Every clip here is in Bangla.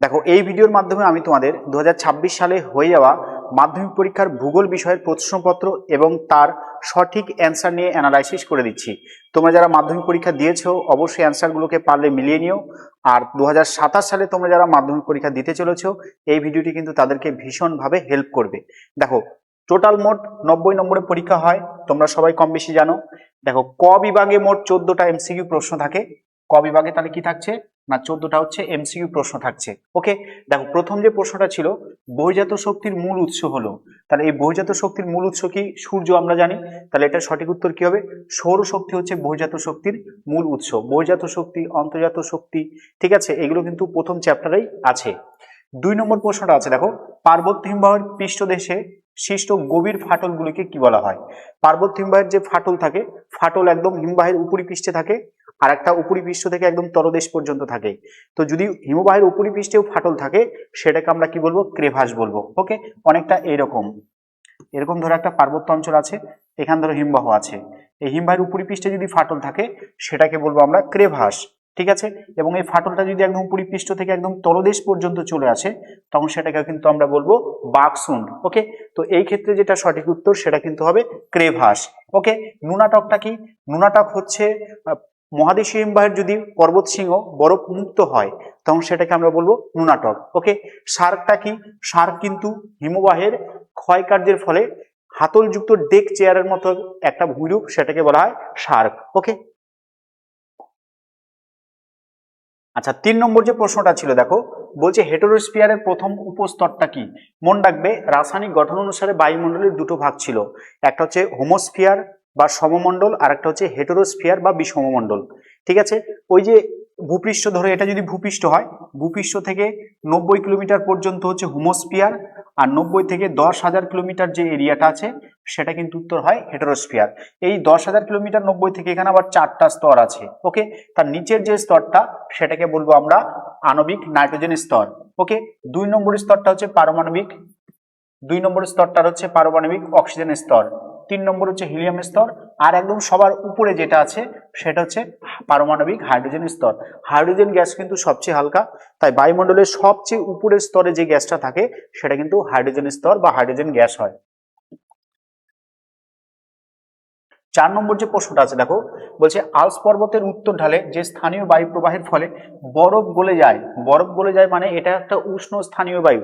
দেখো, এই ভিডিওর মাধ্যমে আমি তোমাদের 2026 সালে হয়ে যাওয়া মাধ্যমিক পরীক্ষার ভূগোল বিষয়ের প্রশ্নপত্র এবং তার সঠিক অ্যান্সার নিয়ে অ্যানালাইসিস করে দিচ্ছি। তোমরা যারা মাধ্যমিক পরীক্ষা দিয়েছো অবশ্যই অ্যান্সারগুলোকে পারলে মিলিয়ে নিও। আর 2027 সালে তোমরা যারা মাধ্যমিক পরীক্ষা দিতে চলেছো এই ভিডিওটি কিন্তু তাদেরকে ভীষণভাবে হেল্প করবে। দেখো, টোটাল মোট 90 নম্বরের পরীক্ষা হয়, তোমরা সবাই কম বেশি জানো। দেখো, ক বিভাগে মোট 14টা এমসিকিউ প্রশ্ন থাকে। ক বিভাগে তাহলে কি থাকছে না, 14টা হচ্ছে এমসিকিউ প্রশ্ন থাকছে। ওকে, দেখো প্রথম যে প্রশ্নটা ছিল বহির্জাত শক্তির মূল উৎস হলো, তাহলে এই বহির্জাত শক্তির মূল উৎস কি? সূর্য আমরা জানি, তাহলে এটা সঠিক উত্তর কি হবে? সৌরশক্তি হচ্ছে বহির্জাত শক্তির মূল উৎস। বহির্জাত শক্তি, অন্তর্জাত শক্তি, ঠিক আছে, এগুলো কিন্তু প্রথম চ্যাপ্টারেই আছে। 2 নম্বর প্রশ্নটা আছে, দেখো পার্বত্য হিমবাহের পৃষ্ঠদেশে সৃষ্ট গভীর ফাটলগুলিকে কি বলা হয়? পার্বত্য হিমবাহের যে ফাটল থাকে, ফাটল একদম হিমবাহের উপরিপৃষ্ঠে থাকে, আর একটা উপরিপৃষ্ঠ থেকে একদম তলদেশ পর্যন্ত থাকে। তো যদি হিমবাহের উপরিপৃষ্ঠেও ফাটল থাকে সেটাকে আমরা কি বলবো? ক্রেভাস বলবো। ওকে, অনেকটা এরকম ধরো একটা পার্বত্য অঞ্চল আছে, এখান ধরো হিমবাহ আছে, এই হিমবাহের উপরিপৃষ্ঠে যদি ফাটল থাকে সেটাকে বলবো আমরা ক্রেভাস। ঠিক আছে, এবং এই ফাটলটা যদি একদম উপরিপৃষ্ঠ থেকে একদম তলদেশ পর্যন্ত চলে আসে তখন সেটাকে কিন্তু আমরা বলবো বাকসুন্ড। ওকে, তো এই ক্ষেত্রে যেটা সঠিক উত্তর সেটা কিন্তু হবে ক্রেভাস। ওকে, নুনাটকটা কি? নুনাটক হচ্ছে মহাদেশীয় হিমবাহের যদি পর্বত শৃঙ্গ বরফ মুক্ত হয় তখন সেটাকে আমরা বলবো নুনাটক। ওকে, শার্কটা কি? শার্ক কিন্তু হিমবাহের ক্ষয়কার্যের ফলে হাতলযুক্ত ডেক চেয়ারের মতো একটা ভূমিরূপ, সেটাকে বলা হয় শার্ক। ওকে, আচ্ছা 3 নম্বর যে প্রশ্নটা ছিল, দেখো বলছে হেটেরোস্ফিয়ারের প্রথম উপস্তরটা কি? মন রাখবে, রাসায়নিক গঠন অনুসারে বায়ুমণ্ডলের দুটো ভাগ ছিল, একটা হচ্ছে হোমোস্ফিয়ার বা সমমণ্ডল, আর একটা হচ্ছে হেটেরোস্ফিয়ার বা বিষমমণ্ডল। ঠিক আছে, ওই যে ভূপৃষ্ঠ, ধরো এটা যদি ভূপৃষ্ঠ হয়, ভূপৃষ্ঠ থেকে 90 কিলোমিটার পর্যন্ত হচ্ছে হোমোস্ফিয়ার, আর 90 থেকে 10,000 কিলোমিটার যে এরিয়াটা আছে সেটা কিন্তু উত্তর হয় হেটেরোস্ফিয়ার। এই 10,000 কিলোমিটার 90 থেকে এখানে আবার 4টা স্তর আছে। ওকে, তার নিচের যে স্তরটা সেটাকে বলবো আমরা আণবিক নাইট্রোজেন স্তর। ওকে, 2 নম্বর স্তরটা হচ্ছে পারমাণবিক, 2 নম্বর স্তরটা হচ্ছে পারমাণবিক অক্সিজেন স্তর, 3 নম্বর হচ্ছে হিলিয়াম স্তর, আর একদম সবার উপরে যেটা আছে সেটা হচ্ছে পারমাণবিক হাইড্রোজেন স্তর। হাইড্রোজেন গ্যাস কিন্তু সবচেয়ে হালকা, তাই বায়ুমণ্ডলের সবচেয়ে উপরের স্তরে যে গ্যাসটা থাকে সেটা কিন্তু হাইড্রোজেন স্তর বা হাইড্রোজেন গ্যাস হয়। 4 নম্বর যে প্রশ্নটা আছে, দেখো বলছে আল্পস পর্বতের উত্তর ঢালে যে স্থানীয় বায়ু প্রবাহের ফলে বরফ গলে যায়, বরফ গলে যায় মানে এটা একটা উষ্ণ স্থানীয় বায়ু।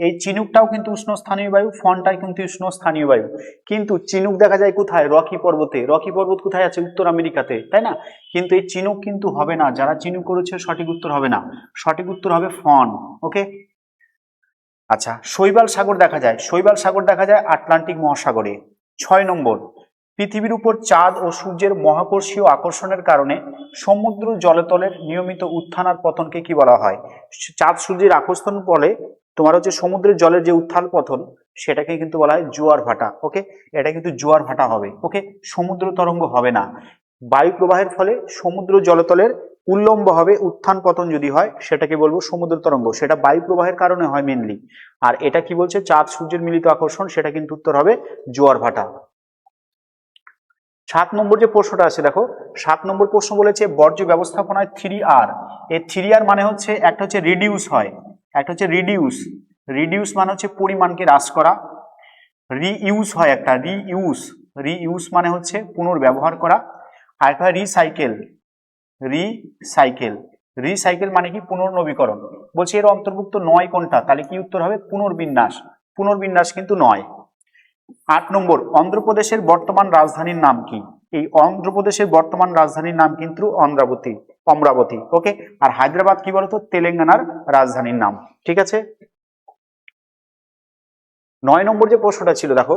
এই চিনুকটাও কিন্তু উষ্ণ স্থানীয় বায়ু, ফনটাই কিন্তু উষ্ণ স্থানীয় বায়ু। কিন্তু চিনুক দেখা যায় কোথায়? রকি পর্বতে। রকি পর্বত কোথায় আছে? উত্তর আমেরিকাতে, তাই না? কিন্তু এই চিনুক কিন্তু হবে না, যারা চিনুক করেছে সঠিক উত্তর হবে না, সঠিক উত্তর হবে ফন। ওকে, আচ্ছা শৈবাল সাগর দেখা যায়, শৈবাল সাগর দেখা যায় আটলান্টিক মহাসাগরে। 6 নম্বর, পৃথিবীর উপর চাঁদ ও সূর্যের মহাকর্ষীয় আকর্ষণের কারণে সমুদ্র জলতলের নিয়মিত উত্থান আর পতনকে কি বলা হয়? চাঁদ সূর্যের আকর্ষণ ফলে তোমার হচ্ছে সমুদ্রের জলের যে উত্থান পতন সেটাকে কিন্তু বলা হয় জোয়ার ভাটা। ওকে, এটা কিন্তু জোয়ার ভাটা হবে। ওকে, সমুদ্র তরঙ্গ হবে না। বায়ু প্রবাহের ফলে সমুদ্র জলতলের উল্লম্ব হবে উত্থান পতন যদি হয় সেটাকে বলবো সমুদ্র তরঙ্গ, সেটা বায়ু প্রবাহের কারণে হয় মেনলি। আর এটা কি বলছে? চাঁদ সূর্যের মিলিত আকর্ষণ, সেটা কিন্তু উত্তর হবে জোয়ার ভাটা। 7 নম্বর যে প্রশ্নটা আছে, দেখো 7 নম্বর প্রশ্ন বলেছে বর্জ্য ব্যবস্থাপনায় 3R। এই 3R মানে হচ্ছে একটা হচ্ছে রিডিউস হয়, একটা হচ্ছে রিডিউস, রিডিউস মানে হচ্ছে পরিমাণকে হ্রাস করা। রিইউজ হয় একটা, রিইউজ, রিইউজ মানে হচ্ছে পুনর্ব্যবহার করা। আর একটা হয় রিসাইকেল, রিসাইকেল, রিসাইকেল মানে কি? পুনর্নবীকরণ। বলছি এর অন্তর্ভুক্ত নয় কোনটা? তাহলে কি উত্তর হবে? পুনর্বিন্যাস, পুনর্বিন্যাস কিন্তু নয়। 8 নম্বর, অন্ধ্রপ্রদেশের বর্তমান রাজধানীর নাম কি? এই অন্ধ্রপ্রদেশের বর্তমান রাজধানীর নাম কিন্তু অমরাবতী, অমরাবতী। ওকে, আর হায়দ্রাবাদ কি বলতো? তেলেঙ্গানার রাজধানীর নাম। ঠিক আছে, 9 নম্বর যে প্রশ্নটা ছিল, দেখো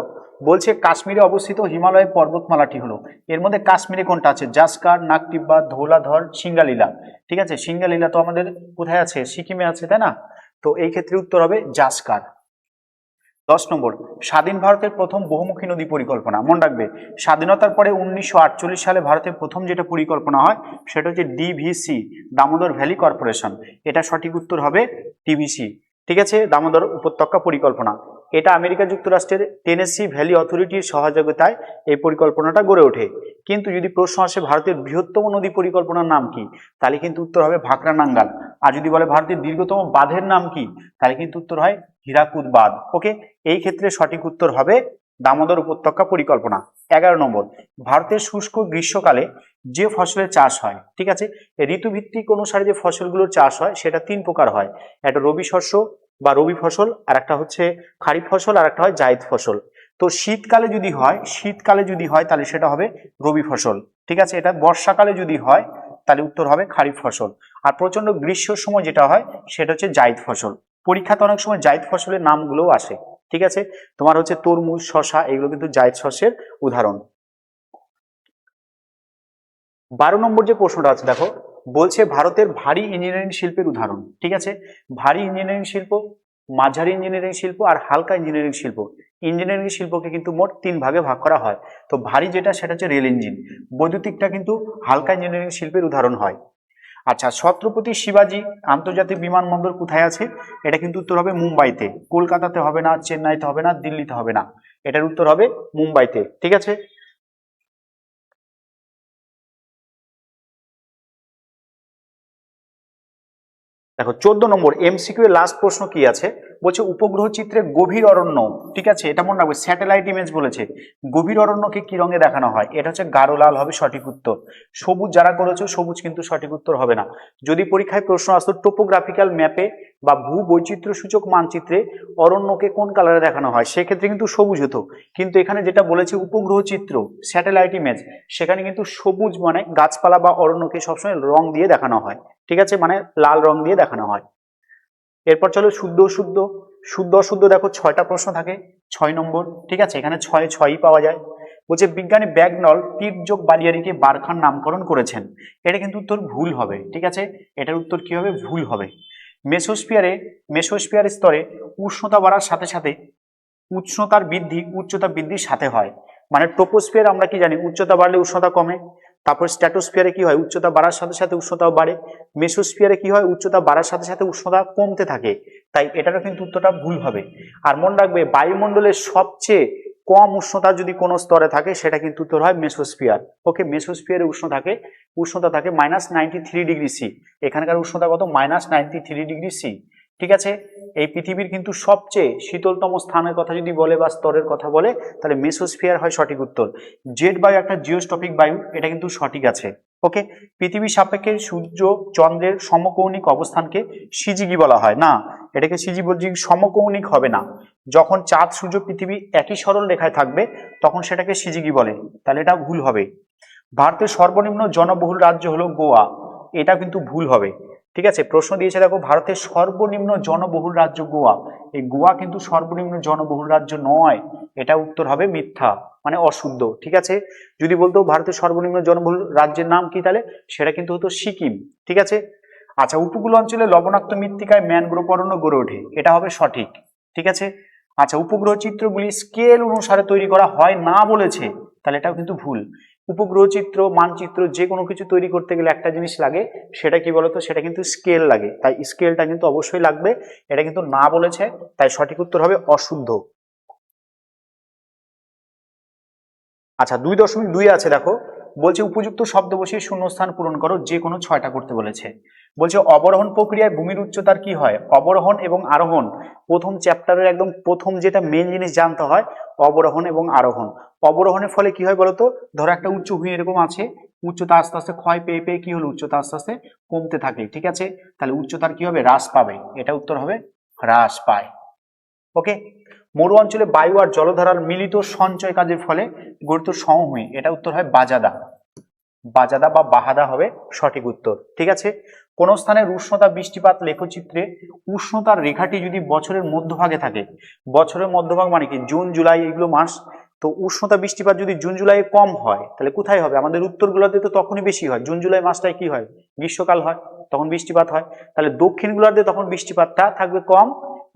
বলছে কাশ্মীরে অবস্থিত হিমালয় পর্বতমালাটি হলো, এর মধ্যে কাশ্মীরে কোনটা আছে? জাসকার, নাগটিব্বা, ধৌলাধর, সিঙ্গালীলা। ঠিক আছে, সিঙ্গালীলা তো আমাদের কোথায় আছে? সিকিমে আছে, তাই না? তো এই ক্ষেত্রে উত্তর হবে জাসকার। 10 নম্বর, স্বাধীন ভারতের প্রথম বহুমুখী নদী পরিকল্পনা। মনে রাখবে, স্বাধীনতার পরে 1948 সালে ভারতের প্রথম যেটা পরিকল্পনা হয় সেটা হচ্ছে ডিভিসি, দামোদর ভ্যালি কর্পোরেশন। এটা সঠিক উত্তর হবে ডিভিসি। ঠিক আছে, দামোদর উপত্যকা পরিকল্পনা। এটা আমেরিকা যুক্তরাষ্ট্রের টেনেসি ভ্যালি অথরিটির সহযোগিতায় এই পরিকল্পনাটা গড়ে ওঠে। কিন্তু যদি প্রশ্ন আসে ভারতের বৃহত্তম নদী পরিকল্পনার নাম কি, তাহলে কিন্তু উত্তর হবে ভাকরা নাঙ্গাল। আর যদি বলে ভারতের দীর্ঘতম বাঁধের নাম কি, তাহলে কিন্তু উত্তর হয় হীরাকুদ বাঁধ। ওকে, এই ক্ষেত্রে সঠিক উত্তর হবে দামোদর উপত্যকা পরিকল্পনা। 11 নম্বর, ভারতের শুষ্ক গ্রীষ্মকালে যে ফসলের চাষ হয়, ঠিক আছে, ঋতুভিত্তিক অনুসারে যে ফসলগুলোর চাষ হয় সেটা 3 প্রকার হয়। একটা রবি শস্য বা রবি ফসল, আর একটা হচ্ছে খারিফ ফসল, আর একটা হয় জায়দ ফসল। তো শীতকালে যদি হয় তাহলে সেটা হবে রবি ফসল, ঠিক আছে। এটা বর্ষাকালে যদি হয় তাহলে উত্তর হবে খারিফ ফসল। আর প্রচন্ড গ্রীষ্মের সময় যেটা হয় সেটা হচ্ছে জায়দ ফসল। পরীক্ষাতে অনেক সময় জায়দ ফসলের নামগুলোও আসে, ঠিক আছে। তোমার হচ্ছে তরমুজ, শসা, এগুলো কিন্তু জায়দ শস্যের উদাহরণ। 12 নম্বর যে প্রশ্নটা আছে দেখো, বলছে ভারতের ভারী ইঞ্জিনিয়ারিং শিল্পের উদাহরণ, ঠিক আছে। ভারী ইঞ্জিনিয়ারিং শিল্প, মাঝারি ইঞ্জিনিয়ারিং শিল্প আর হালকা ইঞ্জিনিয়ারিং শিল্প। ইঞ্জিনিয়ারিং শিল্পকে কিন্তু মোট 3 ভাগে ভাগ করা হয়। তো ভারী যেটা সেটা হচ্ছে রেল ইঞ্জিন, বৈদ্যুতিকটা কিন্তু হালকা ইঞ্জিনিয়ারিং শিল্পের উদাহরণ হয়। আচ্ছা, ছত্রপতি শিবাজি আন্তর্জাতিক বিমানবন্দর কোথায় আছে? এটা কিন্তু উত্তর হবে মুম্বাইতে। কলকাতাতে হবে না, চেন্নাইতে হবে না, দিল্লিতে হবে না, এটার উত্তর হবে মুম্বাইতে, ঠিক আছে। দেখো 14 নম্বর এমসিকিউ এর লাস্ট প্রশ্ন কি আছে, বলছে উপগ্রহ চিত্রে গভীর অরণ্য, ঠিক আছে, এটা মনে রাখবে স্যাটেলাইট ইমেজ বলেছে। গভীর অরণ্যকে কি রঙে দেখানো হয়? এটা হচ্ছে গাঢ় লাল হবে সঠিক উত্তর। সবুজ যারা করেছো সবুজ কিন্তু সঠিক উত্তর হবে না। যদি পরীক্ষায় প্রশ্ন আসতো টোপোগ্রাফিক্যাল ম্যাপে বা ভূ বৈচিত্র্য সূচক মানচিত্রে অরণ্যকে কোন কালারে দেখানো হয়, সেক্ষেত্রে কিন্তু সবুজ হতো। কিন্তু এখানে যেটা বলেছে উপগ্রহ চিত্র স্যাটেলাইট ইমেজ, সেখানে কিন্তু সবুজ মানে গাছপালা বা অরণ্যকে সবসময় রং দিয়ে দেখানো হয়, ঠিক আছে, মানে লাল রং দিয়ে দেখানো হয়। এরপর চলো শুদ্ধ অশুদ্ধ। শুদ্ধ অশুদ্ধ দেখো 6টা প্রশ্ন থাকে, 6 নম্বর, ঠিক আছে, এখানে 6 পাওয়া যায়। বলছে বিজ্ঞানী ব্যাগনল তীর্যক বালিয়াড়িকে বারখার নামকরণ করেছেন, এটা কিন্তু উত্তর ভুল হবে, ঠিক আছে, এটার উত্তর কি হবে? ভুল হবে। মেসোস্ফিয়ার স্তরে উষ্ণতা বাড়ার সাথে সাথে উচ্চতা বৃদ্ধির সাথে হয়। মানে ট্রোপোস্ফিয়ার আমরা কি জানি, উচ্চতা বাড়লে উষ্ণতা কমে। তারপর স্ট্র্যাটোস্ফিয়ারে কি হয়, উচ্চতা বাড়ার সাথে সাথে উষ্ণতাও বাড়ে। মেসোস্ফিয়ারে কি হয়, উচ্চতা বাড়ার সাথে সাথে উষ্ণতা কমতে থাকে। তাই এটারও কিন্তু উত্তরটা ভুল হবে। আর মনে রাখবে বায়ুমণ্ডলের সবচেয়ে কম উষ্ণতা যদি কোনো স্তরে থাকে সেটা কিন্তু উত্তর হয় মেসোস্ফিয়ার। ওকে, মেসোস্ফিয়ারে উষ্ণতা থাকে -93°C। এখানকার উষ্ণতা কত? -93°C, ঠিক আছে। এই পৃথিবীর কিন্তু সবচেয়ে শীতলতম স্থানের কথা যদি বলে বা স্তরের কথা বলে তাহলে মেসোস্ফিয়ার হয় সঠিক উত্তর। জেড বায়ু একটা জিওস্টপিক বায়ু, এটা কিন্তু সঠিক আছে। ওকে, পৃথিবীর সাপেক্ষে সূর্য চন্দ্রের সমকৌণিক অবস্থানকে সিজিগি বলা হয় না, এটাকে সিজিবি সমকৌণিক হবে না। যখন চাঁদ সূর্য পৃথিবী একই সরল রেখায় থাকবে তখন সেটাকে সিজিগি বলে, তাহলে এটা ভুল হবে। ভারতের সর্বনিম্ন জনবহুল রাজ্য হলো গোয়া, এটা কিন্তু ভুল হবে, ঠিক আছে। প্রশ্ন দিয়েছে দেখো ভারতের সর্বনিম্ন জনবহুল রাজ্য গোয়া, এই গোয়া কিন্তু সর্বনিম্ন জনবহুল রাজ্য নয়, এটা উত্তর হবে মিথ্যা, মানে অশুদ্ধ, ঠিক আছে। যদি বলতো ভারতের সর্বনিম্ন জনবহুল রাজ্যের নাম কি, তাহলে সেটা কিন্তু হতো সিকিম, ঠিক আছে। আচ্ছা, উপকূল অঞ্চলে লবণাক্ত মৃত্তিকায় ম্যানগ্রোভ অরণ্য গড়ে ওঠে, এটা হবে সঠিক, ঠিক আছে। আচ্ছা, উপগ্রহ চিত্রগুলি স্কেল অনুসারে তৈরি করা হয় না বলেছে, তাহলে এটাও কিন্তু ভুল। উপগ্রহ চিত্র মানচিত্র যে কোনো কিছু তৈরি করতে গেলে একটা জিনিস লাগে, সেটা কি বলতো, সেটা কিন্তু স্কেল লাগে, তাই স্কেলটা কিন্তু অবশ্যই লাগবে, এটা কিন্তু না বলেছে, তাই সঠিক উত্তর হবে অশুদ্ধ। আচ্ছা, 2.2 আছে দেখো, বলছে উপযুক্ত শব্দ বসিয়ে শূন্যস্থান পূরণ করো, যে কোনো 6টা করতে বলেছে। বলছে অবরোহণ প্রক্রিয়ায় ভূমির উচ্চতার কি হয়? অবরোহণ এবং আরোহণ, প্রথম চ্যাপ্টারের একদম প্রথম যেটা মেন জিনিস জানতে হয়, অবরোহণ এবং আরোহণ। অবরোহণের ফলে কি হয় বলতো, ধরো একটা উচ্চ ভূমি এরকম আছে, উচ্চতা আস্তে আস্তে ক্ষয় পেয়ে পেয়ে কি হলো, উচ্চতা আস্তে আস্তে কমতে থাকে, ঠিক আছে, তাহলে উচ্চতার কি হবে? হ্রাস পাবে, এটা উত্তর হবে হ্রাস পায়। ওকে, মরু অঞ্চলে বায়ু আর জলধারার মিলিত সঞ্চয় কাজের ফলে গঠিত সমভূমি, এটা উত্তর হয় বাজাদা। বাজাদা বা বাহাদা হবে সঠিক উত্তর, ঠিক আছে। কোন স্থানের উষ্ণতা বৃষ্টিপাত লেখচিত্রে উষ্ণতার রেখাটি যদি বছরের মধ্যভাগে থাকে, বছরের মধ্যভাগ মানে কি জুন জুলাই এগুলো মাস, তো উষ্ণতা বৃষ্টিপাত যদি জুন জুলাই কম হয় তাহলে কোথায় হবে? আমাদের উত্তরগুলোতে তো তখনই বেশি হয়, জুন জুলাই মাসটায় কি হয়? গ্রীষ্মকাল হয়, তখন বৃষ্টিপাত হয়। তাহলে দক্ষিণগুলোতে তখন বৃষ্টিপাতটা থাকবে কম,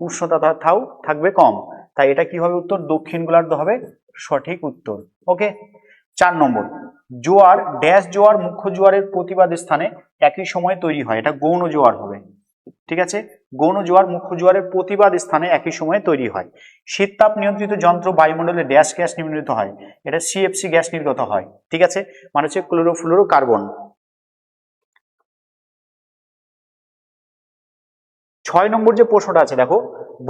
উষ্ণতাটাও থাকবে কম, তাই এটা কি হবে উত্তর? দক্ষিণ গোলার্ধ হবে সঠিক উত্তর। ওকে, 4 নম্বর, জোয়ার ড্যাশ জোয়ার মুখ্য জোয়ারের প্রতিবাদ স্থানে একই সময়ে তৈরি হয়, এটা গৌণ জোয়ার হবে, ঠিক আছে। গৌণ জোয়ার মুখ্য জোয়ারের প্রতিবাদ স্থানে একই সময়ে তৈরি হয়। শীততাপ নিয়ন্ত্রিত যন্ত্র বায়ুমণ্ডলে ড্যাশ গ্যাস নির্গত হয়, এটা সিএফসি গ্যাস নির্গত হয়। ঠিক আছে, মানে হচ্ছে ক্লোরোফ্লোরোকার্বন। 6 নম্বর যে প্রশ্নটা আছে দেখো,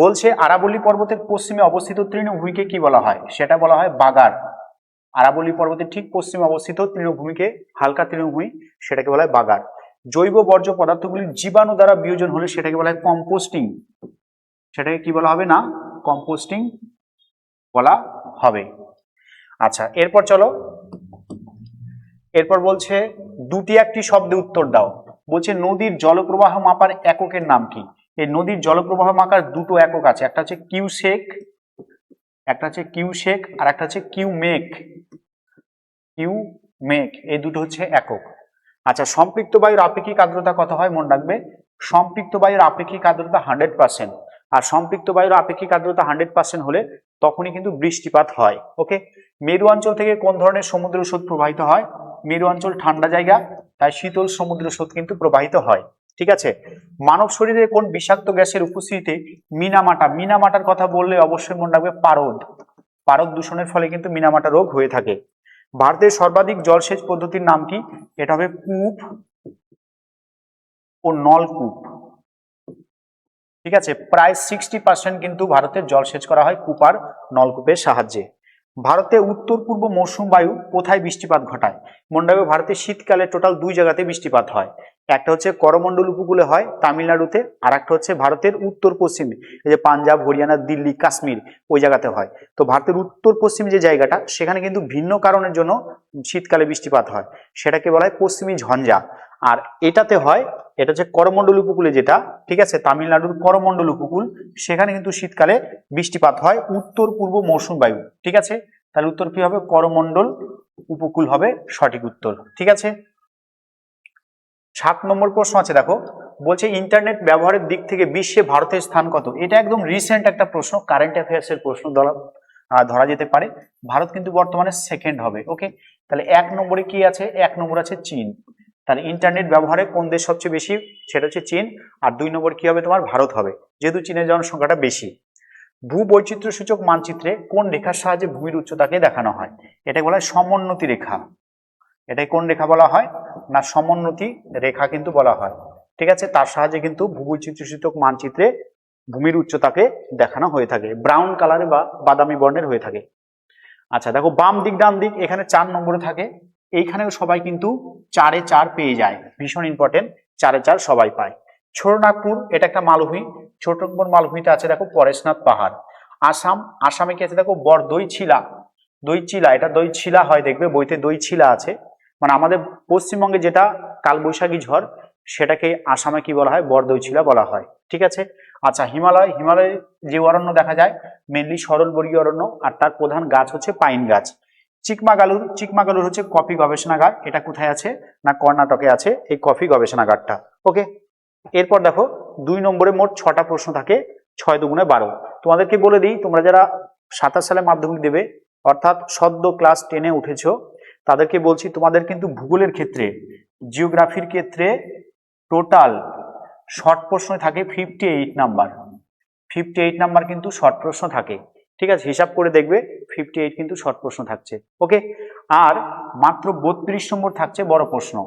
বলছে আরাবল্লী পর্বতের পশ্চিমে অবস্থিত তৃণভূমিকে কি বলা হয়? সেটা বলা হয় বাগার। আরাবল্লী পর্বতের ঠিক পশ্চিমে অবস্থিত তৃণভূমিকে, হালকা তৃণভূমি, সেটাকে বলা হয় বাগার। জৈব বর্জ্য পদার্থগুলি জীবাণু দ্বারা বিয়োজন হলে সেটাকে বলা হয় কম্পোস্টিং। সেটাকে কি বলা হবে? না কম্পোস্টিং বলা হবে। আচ্ছা, এরপর চলো, এরপর বলছে দুটি একটি শব্দে উত্তর দাও। বলছে নদীর জলপ্রবাহ মাপার এককের নাম কি? এই নদীর জলপ্রবাহ মাপার দুটো একক আছে, একটা হচ্ছে কিউসেক, একটা হচ্ছে কিউসেক, আর একটা হচ্ছে কিউমেক। কিউমেক, এই দুটো হচ্ছে একক। আচ্ছা, সম্পৃক্ত বায়ুর আপেক্ষিক আর্দ্রতা কত হয়? মনে রাখবে, সম্পৃক্ত বায়ুর আপেক্ষিক আর্দ্রতা 100%। আর সম্পৃক্ত বায়ুর আপেক্ষিক আর্দ্রতা 100% হলে তখনই কিন্তু বৃষ্টিপাত হয়। ওকে, মেরু অঞ্চল থেকে কোন ধরনের সমুদ্র স্রোত প্রবাহিত হয়? মেরু অঞ্চল ঠান্ডা জায়গা, তাই শীতল সমুদ্র স্রোত কিন্তু প্রবাহিত হয়। ঠিক আছে, মানব শরীরে কোন বিষাক্ত গ্যাসের উপস্থিতিতে মিনামাটা, মিনামাটার কথা বললে অবশ্যই মনে রাখবে পারদ, পারদ দূষণের ফলে কিন্তু মিনামাটা রোগ হয়ে থাকে। ভারতের সর্বাধিক জলসেচ পদ্ধতির নাম কি? এটা হবে কূপ ও নলকূপ। ঠিক আছে, প্রায় 60% কিন্তু ভারতের জলসেচ করা হয় কূপ আর নলকূপের সাহায্যে। ভারতে উত্তর পূর্ব মৌসুম বায়ু কোথায় বৃষ্টিপাত ঘটায়? মনে রাখবে, ভারতে শীতকালে টোটাল 2 জায়গাতে বৃষ্টিপাত হয়। একটা হচ্ছে করমণ্ডল উপকূলে হয় তামিলনাড়ুতে, আর একটা হচ্ছে ভারতের উত্তর পশ্চিমে, এই যে পাঞ্জাব, হরিয়ানা, দিল্লি, কাশ্মীর, ওই জায়গাতে হয়। তো ভারতের উত্তর পশ্চিম যে জায়গাটা, সেখানে কিন্তু ভিন্ন কারণের জন্য শীতকালে বৃষ্টিপাত হয়, সেটাকে বলা হয় পশ্চিমী ঝঞ্ঝা। আর এটাতে হয়, এটা হচ্ছে করমণ্ডল উপকূলে যেটা, ঠিক আছে, তামিলনাড়ুর করমণ্ডল উপকূল, সেখানে কিন্তু শীতকালে বৃষ্টিপাত হয় উত্তর পূর্ব মৌসুম বায়ু। ঠিক আছে, তাহলে উত্তর কি হবে? করমণ্ডল উপকূল হবে সঠিক উত্তর। ঠিক আছে, 7 নম্বর প্রশ্ন আছে দেখো, বলছে ইন্টারনেট ব্যবহারের দিক থেকে বিশ্বে ভারতের স্থান কত? এটা একদম রিসেন্ট একটা প্রশ্ন, কারেন্ট অ্যাফেয়ার্স এর প্রশ্ন ধরা যেতে পারে। ভারত কিন্তু বর্তমানে সেকেন্ড হবে। ওকে, তাহলে 1 নম্বরে কি আছে? 1 নম্বর আছে চীন। তাহলে ইন্টারনেট ব্যবহারে কোন দেশ সবচেয়ে বেশি? সেটা হচ্ছে চীন। আর 2 নম্বর কি হবে? তোমার ভারত হবে, যেহেতু চীনের জনসংখ্যাটা বেশি। ভূবৈচিত্র্য সূচক মানচিত্রে কোন রেখার সাহায্যে ভূমির উচ্চতাকে দেখানো হয়? এটা বলা হয় সমোন্নতি রেখা। এটাই কোন রেখা বলা হয়? না সমোন্নতি রেখা কিন্তু বলা হয়। ঠিক আছে, তার সাহায্যে কিন্তু ভূবৈচিত্র্য সূচক মানচিত্রে ভূমির উচ্চতাকে দেখানো হয়ে থাকে, ব্রাউন কালারে বা বাদামি বর্ণের হয়ে থাকে। আচ্ছা দেখো, বাম দিক ডান দিক এখানে 4 নম্বরে থাকে, এইখানেও সবাই কিন্তু 4-এ 4 পেয়ে যায়, ভীষণ ইম্পর্টেন্ট, 4-এ 4 সবাই পায়। ছোটনাগপুর, এটা একটা মালভূমি, ছোটনাগপুর মালভূমিতে আছে দেখো পরেশনাথ পাহাড়। আসাম, আসামে কি আছে দেখো? বরদইছিলা, দইচিলা, এটা দইছিলা হয়, দেখবে বইতে দইছিলা আছে। মানে আমাদের পশ্চিমবঙ্গে যেটা কালবৈশাখী ঝড়, সেটাকে আসামে কি বলা হয়? বরদইছিলা বলা হয়। ঠিক আছে, আচ্ছা হিমালয়, হিমালয়ে যে অরণ্য দেখা যায় মেনলি সরলবর্গীয় অরণ্য, আর তার প্রধান গাছ হচ্ছে পাইন গাছ। চিকমাগালুর, চিকমাগালুর হচ্ছে কফি গবেষণাগার, এটা কোথায় আছে? না কর্ণাটকে আছে এই কফি গবেষণাগারটা। ওকে, এরপর দেখো 2 নম্বরে মোট 6টা প্রশ্ন থাকে, 6 দুগুণে 12। তোমাদেরকে বলে দিই, তোমরা যারা 27 সালে মাধ্যমিক দেবে, অর্থাৎ সদ্য ক্লাস 10-এ উঠেছো, তাদেরকে বলছি তোমাদের কিন্তু ভূগোলের ক্ষেত্রে, জিওগ্রাফির ক্ষেত্রে টোটাল শর্ট প্রশ্ন থাকে 58 নাম্বার। 58 নাম্বার কিন্তু শর্ট প্রশ্ন থাকে। ঠিক আছে, হিসাব করে দেখবে 58 কিন্তু শর্ট প্রশ্ন থাকছে। ওকে, আর মাত্র 32 নম্বর থাকছে বড় প্রশ্ন।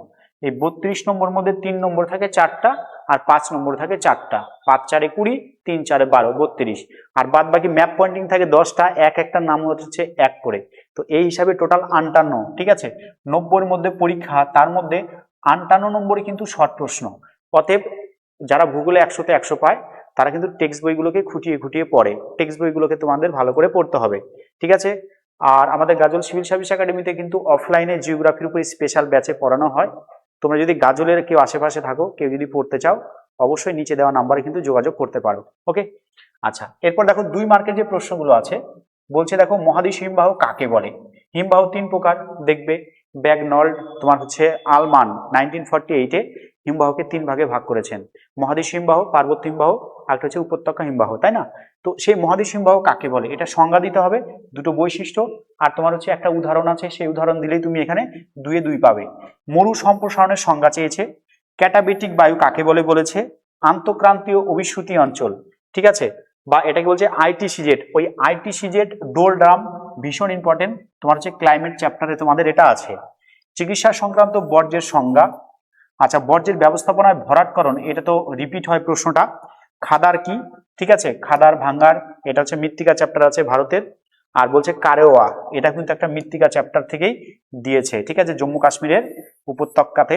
এই 32 নম্বর মধ্যে 3 নম্বর থাকে 4টা, আর 5 নম্বর থাকে 4টা। 5 4-এ 20, 3 4-এ 12, 32। আর বাদ বাকি ম্যাপ পয়েন্টিং থাকে 10টা, এক একটার নাম হচ্ছে 1 করে। তো এই হিসাবে টোটাল 58। ঠিক আছে, 90-এর মধ্যে পরীক্ষা, তার মধ্যে 58 নম্বরে কিন্তু শর্ট প্রশ্ন। অতএব যারা ভূগোলে 100-তে 100 পায়, তারা কিন্তু টেক্সট বইগুলোকে খুঁটিয়ে খুঁটিয়ে পড়ে, টেক্সট বইগুলোকে তোমাদের ভালো করে পড়তে হবে। ঠিক আছে, আর আমাদের গাজল সিভিল সার্ভিস একাডেমিতে কিন্তু অফলাইনে জিওগ্রাফির উপর স্পেশাল ব্যাচে পড়ানো হয়। তোমরা যদি গাজলের কেউ আশেপাশে থাকো, কেউ যদি পড়তে চাও, অবশ্যই নিচে দেওয়া নাম্বারে কিন্তু যোগাযোগ করতে পারো। ওকে, আচ্ছা এরপর দেখো 2 মার্কের যে প্রশ্নগুলো আছে, বলছে দেখো মহাদেশ হিমবাহ কাকে বলে? হিমবাহ 3 প্রকার দেখবে, ব্যাগনল্ড, তোমার হচ্ছে আলমান 1948-এ হিমবাহকে 3 ভাগে ভাগ করেছেন, মহাদেশ হিমবাহ, পার্বত্য হিমবাহ, আর হচ্ছে উপত্যকা হিমবাহ, তাই না? তো সেই মহাদেশ হিমবাহ কাকে বলে এটা সংজ্ঞা দিতে হবে, দুটো বৈশিষ্ট্য, আর তোমার হচ্ছে একটা উদাহরণ আছে, সেই উদাহরণ দিলেই তুমি এখানে 2-এ 2 পাবে। মরু সম্প্রসারণের সংজ্ঞা চেয়েছে, ক্যাটাবেটিক বায়ু কাকে বলে বলেছে, আন্তঃক্রান্তীয় অভিশ্রুতি অঞ্চল, ঠিক আছে, বা এটাকে বলছে আইটিসিজেড। ওই আইটিসিজেড ডোলড্রাম ভীষণ ইম্পর্টেন্ট, তোমার হচ্ছে ক্লাইমেট চ্যাপ্টারে তোমাদের এটা আছে। চিকিৎসা সংক্রান্ত বর্জ্যের সংজ্ঞা। আচ্ছা, বর্জ্যের ব্যবস্থাপনায় ভরাটকরণ, এটা তো রিপিট হয় প্রশ্নটা। খাদার কি, ঠিক আছে, খাদার ভাঙ্গার, এটা হচ্ছে মৃত্তিকা চ্যাপ্টার আছে ভারতের। আর বলছে কারেওয়া, এটা কিন্তু একটা মৃত্তিকা চ্যাপ্টার থেকেই দিয়েছে, ঠিক আছে, জম্মু কাশ্মীরের উপত্যকাতে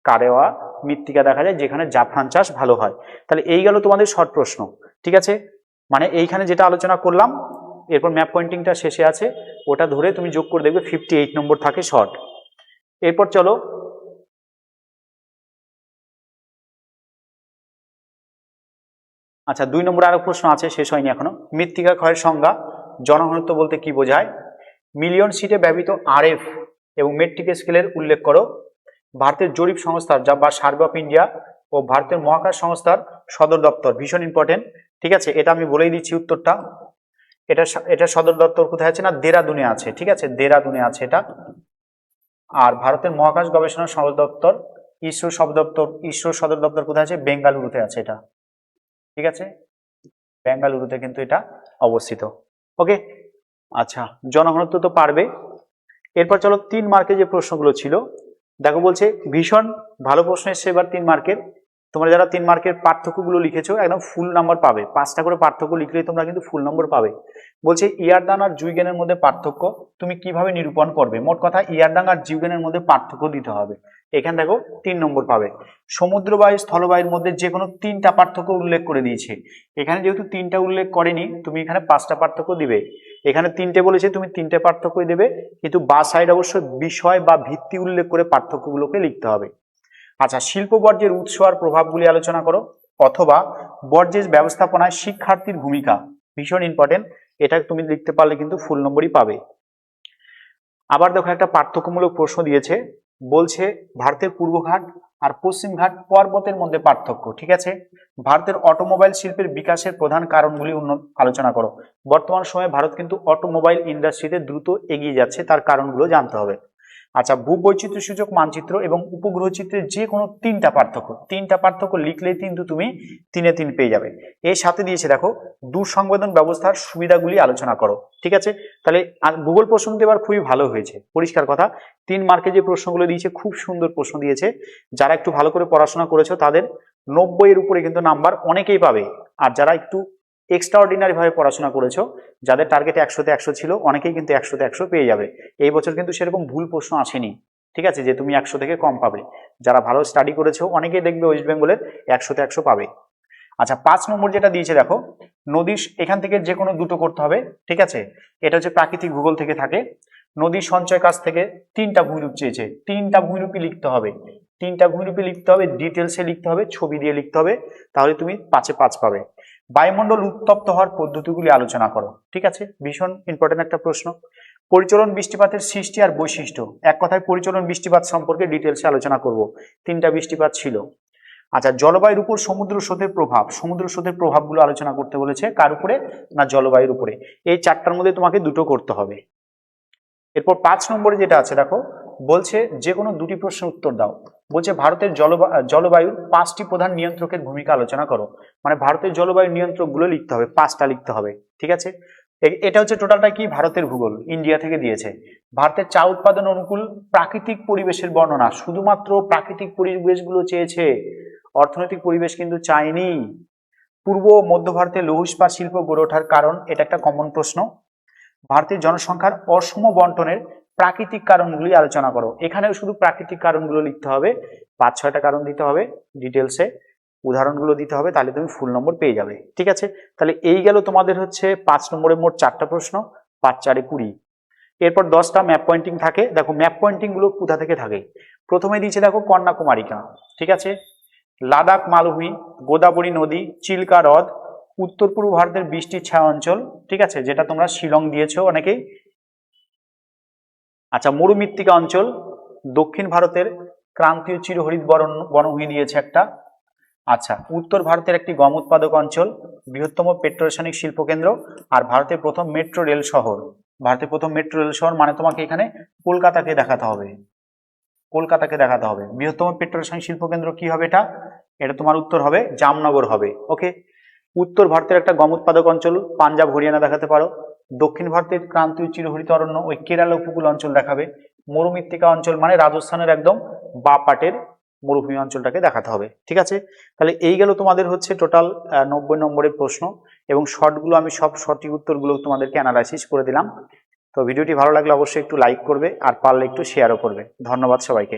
কারেওয়া মৃত্তিকা দেখা যায় যেখানে জাফরান চাষ ভালো হয়। তাহলে এই গেল তোমাদের শর্ট প্রশ্ন, ঠিক আছে, মানে এইখানে যেটা আলোচনা করলাম, এরপর ম্যাপ পয়েন্টিংটা শেষে আছে, ওটা ধরে তুমি যোগ করে দেখবে 58 নম্বর থাকে শর্ট। এরপর চলো আচ্ছা 2 নম্বর আরো প্রশ্ন আছে, শেষ হয়নি এখনো। মৃত্তিকা ক্ষয়ের সংজ্ঞা, জনঘনত্ব বলতে কি বোঝায়, মিলিয়ন সিটে ব্যবহৃত আরএফ এবং মেট্রিক স্কেলের উল্লেখ করো, ভারতের জরিপ সংস্থার যা বা সার্ভে অফ ইন্ডিয়া ও ভারতের মহাকাশ সংস্থার সদর দপ্তর, ভীষণ ইম্পর্টেন্ট, ঠিক আছে, এটা আমি বলেই দিচ্ছি উত্তরটা। এটা সদর দপ্তর কোথায় আছে না, দেরাদুনে আছে, ঠিক আছে, দেরাদুনে আছে এটা। আর ভারতের মহাকাশ গবেষণা সদর দপ্তর, ইসরো সদর দপ্তর কোথায় আছে, বেঙ্গালুরুতে আছে এটা, ঠিক আছে, বেঙ্গালুরুতে কিন্তু এটা অবস্থিত। ওকে, আচ্ছা জনঘনত্ব তো পারবে। এরপর চলো 3 মার্কের যে প্রশ্নগুলো ছিল, দেখো বলছে ভীষণ ভালো প্রশ্ন এসছে এবার 3 মার্কের। তোমরা যারা 3 মার্কের পার্থক্যগুলো লিখেছো একদম ফুল নাম্বার পাবে, 5টা করে পার্থক্য লিখলেই তোমরা কিন্তু ফুল নম্বর পাবে। বলছে ইয়ারদান আর জুইগেনের মধ্যে পার্থক্য তুমি কিভাবে নিরূপণ করবে, মোট কথা ইয়ারদান আর জিউগেনের মধ্যে পার্থক্য দিতে হবে। এখানে দেখো 3 নম্বর পাবে। সমুদ্র বায়ু স্থলবায়ুর মধ্যে যে কোনো 3টা পার্থক্য উল্লেখ করে দিয়েছে, এখানে যেহেতু 3টা উল্লেখ করেনি তুমি এখানে 5টা পার্থক্য দিবে। এখানে 3টে বলেছে তুমি 3টে পার্থক্যই দেবে, কিন্তু বা সাইড অবশ্যই বিষয় বা ভিত্তি উল্লেখ করে পার্থক্যগুলোকে লিখতে হবে। আচ্ছা, শিল্প বর্জ্যের উৎস আর প্রভাবগুলি আলোচনা করো, অথবা বর্জ্যের ব্যবস্থাপনায় শিক্ষার্থীর ভূমিকা, ভীষণ ইম্পর্টেন্ট, এটা তুমি লিখতে পারলে কিন্তু ফুল নম্বরই পাবে। আবার দেখো একটা পার্থক্যমূলক প্রশ্ন দিয়েছে, বলছে ভারতের পূর্বঘাট আর পশ্চিমঘাট পর্বতের মধ্যে পার্থক্য, ঠিক আছে, ভারতের অটোমোবাইল শিল্পের বিকাশের প্রধান কারণগুলি আলোচনা করো। বর্তমান সময়ে ভারত কিন্তু অটোমোবাইল ইন্ডাস্ট্রিতে দ্রুত এগিয়ে যাচ্ছে, তার কারণগুলো জানতে হবে। আচ্ছা, ভূবৈচিত্র্য সূচক মানচিত্র এবং উপগ্রহ চিত্রের যে কোনো 3টা পার্থক্য লিখলেই কিন্তু তুমি 3-এ 3 পেয়ে যাবে। এর সাথে দিয়েছে দেখো দূরসংবেদন ব্যবস্থার সুবিধাগুলি আলোচনা করো, ঠিক আছে। তাহলে ভূগোল প্রশ্নটি এবার খুবই ভালো হয়েছে, পরিষ্কার কথা। 3 মার্কে যে প্রশ্নগুলো দিয়েছে খুব সুন্দর প্রশ্ন দিয়েছে, যারা একটু ভালো করে পড়াশোনা করেছো তাদের 90-এর উপরে কিন্তু নাম্বার অনেকেই পাবে। আর যারা একটু এক্সট্রাঅর্ডিনারি ভাবে পড়াশোনা করেছো, যাদের টার্গেট 100-তে 100 ছিল, অনেকেই কিন্তু 100-তে 100 পেয়ে যাবে। এই বছর কিন্তু সেরকম ভুল প্রশ্ন আসেনি, ঠিক আছে, যে তুমি 100 থেকে কম পাবে। যারা ভালো স্টাডি করেছো অনেকেই দেখবে ওয়েস্ট বেঙ্গলের 100-তে 100 পাবে। আচ্ছা, 5 নম্বর যেটা দিয়েছে দেখো, নদীর, এখান থেকে যে কোনো দুটো করতে হবে, ঠিক আছে, এটা হচ্ছে প্রাকৃতিক ভূগোল থেকে থাকে। নদীর সঞ্চয় কাছ থেকে 3টা ভূমিরূপ চেয়েছে, 3টা ভূমিরূপই লিখতে হবে, 3টা ভূমিরূপে লিখতে হবে, ডিটেলসে লিখতে হবে, ছবি দিয়ে লিখতে হবে, তাহলে তুমি 5-এ 5 পাবে। বায়ুমণ্ডল উত্তপ্ত হওয়ার পদ্ধতিগুলি আলোচনা করো, ঠিক আছে, ভীষণ ইম্পর্টেন্ট একটা প্রশ্ন। পরিচলন বৃষ্টিপাতের সৃষ্টি আর বৈশিষ্ট্য, এক কথায় পরিচলন বৃষ্টিপাত সম্পর্কে ডিটেলসে আলোচনা করব। 3টা বৃষ্টিপাত ছিল। আচ্ছা, জলবায়ুর উপর সমুদ্র স্রোতের প্রভাব, সমুদ্র স্রোতের প্রভাবগুলো আলোচনা করতে বলেছে, কার উপরে না জলবায়ুর উপরে। এই 4টার মধ্যে তোমাকে দুটো করতে হবে। এরপর 5 নম্বরে যেটা আছে দেখো, বলছে যে কোনো 2টি প্রশ্নের উত্তর দাও। বলছে ভারতের জলবায়ুর 5টি প্রধান নিয়ন্ত্রকের ভূমিকা আলোচনা করো, মানে ভারতের জলবায়ু নিয়ন্ত্রকগুলো লিখতে হবে, 5টা লিখতে হবে, ঠিক আছে। এটা হচ্ছে টোটালটা কি, ভারতের ভূগোল, ইন্ডিয়া থেকে দিয়েছে। ভারতের চা উৎপাদন অনুকূল প্রাকৃতিক পরিবেশের বর্ণনা, শুধুমাত্র প্রাকৃতিক পরিবেশগুলো চেয়েছে, অর্থনৈতিক পরিবেশ কিন্তু চায়নি। পূর্ব ও মধ্য ভারতে লৌহ ইস্পাত শিল্প গড়ে ওঠার কারণ, এটা একটা কমন প্রশ্ন। ভারতের জনসংখ্যার অসম বন্টনের প্রাকৃতিক কারণগুলি আলোচনা করো, এখানেও শুধু প্রাকৃতিক কারণগুলো লিখতে হবে, 5-6টা কারণ দিতে হবে, ডিটেলসে উদাহরণগুলো দিতে হবে, তাহলে তুমি ফুল নম্বর পেয়ে যাবে, ঠিক আছে। তাহলে এই গেল তোমাদের হচ্ছে 5 নম্বরে মোট 4টা প্রশ্ন, 5-4-এ 20। এরপর 10টা ম্যাপ পয়েন্টিং থাকে। দেখো ম্যাপ পয়েন্টিং গুলো কোথা থেকে থাকে, প্রথমে দিয়েছে দেখো কন্যাকুমারিকা, ঠিক আছে, লাদাখ মালভূমি, গোদাবরী নদী, চিল্কা হ্রদ, উত্তর পূর্ব ভারতের বৃষ্টির ছায়া অঞ্চল, ঠিক আছে, যেটা তোমরা শিলং দিয়েছো অনেকেই। আচ্ছা, মরুমৃত্তিকা অঞ্চল, দক্ষিণ ভারতের ক্রান্তীয় চিরহরিত বনভূমি দিয়েছে একটা। আচ্ছা, উত্তর ভারতের একটি গম উৎপাদক অঞ্চল, বৃহত্তম পেট্রোরাসায়নিক শিল্প কেন্দ্র, আর ভারতের প্রথম মেট্রো রেল শহর। ভারতের প্রথম মেট্রো রেল শহর মানে তোমাকে এখানে কলকাতাকে দেখাতে হবে, কলকাতাকে দেখাতে হবে। বৃহত্তম পেট্রোরাসায়নিক শিল্প কেন্দ্র কি হবে এটা, এটা তোমার উত্তর হবে জামনগর হবে। ওকে। উত্তর ভারতের একটা গম উৎপাদক অঞ্চল পাঞ্জাব হরিয়ানা দেখাতে পারো। দক্ষিণ ভারতের ক্রান্তীয় চিরহরিত অরণ্য ওই কেরালা উপকূল অঞ্চল দেখাবে। মরুমৃত্তিকা অঞ্চল মানে রাজস্থানের একদম বা পাটের মরুভূমি অঞ্চলটাকে দেখাতে হবে। ঠিক আছে, তাহলে এই গেল তোমাদের হচ্ছে টোটাল 90 নম্বরের প্রশ্ন, এবং শর্টগুলো আমি সব সঠিক উত্তরগুলো তোমাদেরকে অ্যানালাইসিস করে দিলাম। তো ভিডিওটি ভালো লাগলে অবশ্যই একটু লাইক করবে, আর পারলে একটু শেয়ারও করবে। ধন্যবাদ সবাইকে।